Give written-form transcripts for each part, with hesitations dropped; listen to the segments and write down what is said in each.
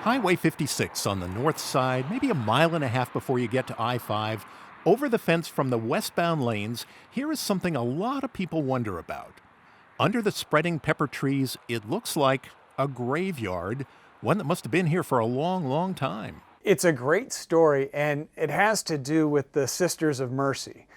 Highway 56 on the north side, maybe a mile and a half before you get to I-5, over the fence from the westbound lanes, here is something a lot of people wonder about. Under the spreading pepper trees, it looks like a graveyard, one that must have been here for a long, long time. It's a great story, and it has to do with the Sisters of Mercy,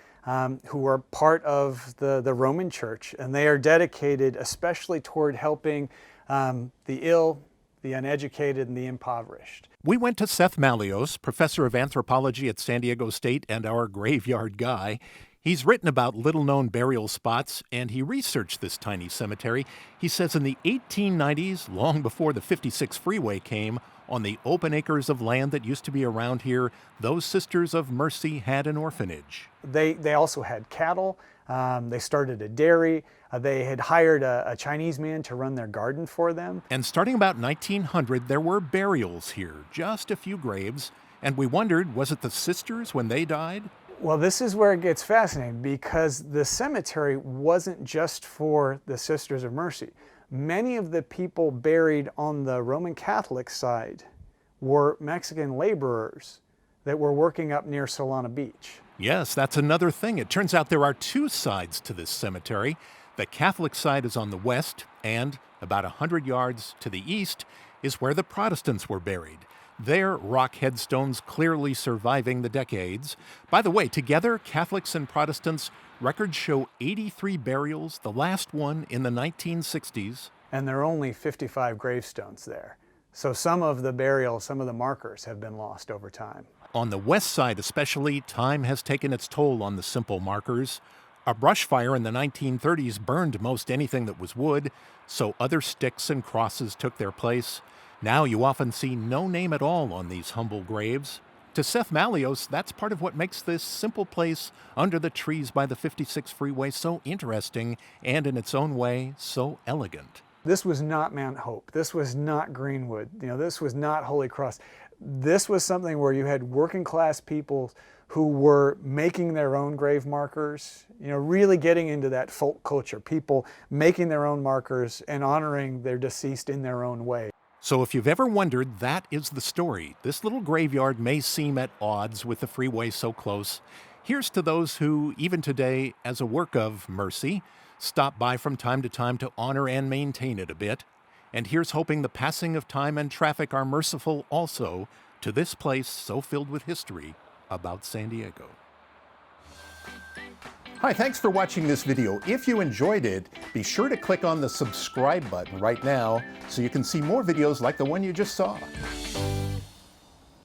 who are part of the Roman Church, and they are dedicated especially toward helping the ill, the uneducated, and the impoverished. We went to Seth Malios, professor of anthropology at San Diego State and our graveyard guy. He's written about little-known burial spots, and he researched this tiny cemetery. He says in the 1890s, long before the 56 freeway came, on the open acres of land that used to be around here, those Sisters of Mercy had an orphanage. They also had cattle. They started a dairy. They had hired a Chinese man to run their garden for them. And starting about 1900, there were burials here, just a few graves. And we wondered, was it the sisters when they died? Well, this is where it gets fascinating, because the cemetery wasn't just for the Sisters of Mercy. Many of the people buried on the Roman Catholic side were Mexican laborers that were working up near Solana Beach. Yes, that's another thing. It turns out there are two sides to this cemetery. The Catholic side is on the west, and about 100 yards to the east is where the Protestants were buried. Their rock headstones clearly surviving the decades. By the way, together, Catholics and Protestants, records show 83 burials, the last one in the 1960s. And there are only 55 gravestones there. So some of the burials, some of the markers have been lost over time. On the west side especially, time has taken its toll on the simple markers. A brush fire in the 1930s burned most anything that was wood, so other sticks and crosses took their place. Now you often see no name at all on these humble graves. To Seth Malios, that's part of what makes this simple place under the trees by the 56 freeway so interesting and in its own way so elegant. This was not Mount Hope. This was not Greenwood. This was not Holy Cross. This was something where you had working class people who were making their own grave markers, really getting into that folk culture, people making their own markers and honoring their deceased in their own way. So if you've ever wondered, that is the story. This little graveyard may seem at odds with the freeway so close. Here's to those who, even today, as a work of mercy, stop by from time to time to honor and maintain it a bit. And here's hoping the passing of time and traffic are merciful also to this place so filled with history about San Diego. Hi, thanks for watching this video. If you enjoyed it, be sure to click on the subscribe button right now so you can see more videos like the one you just saw.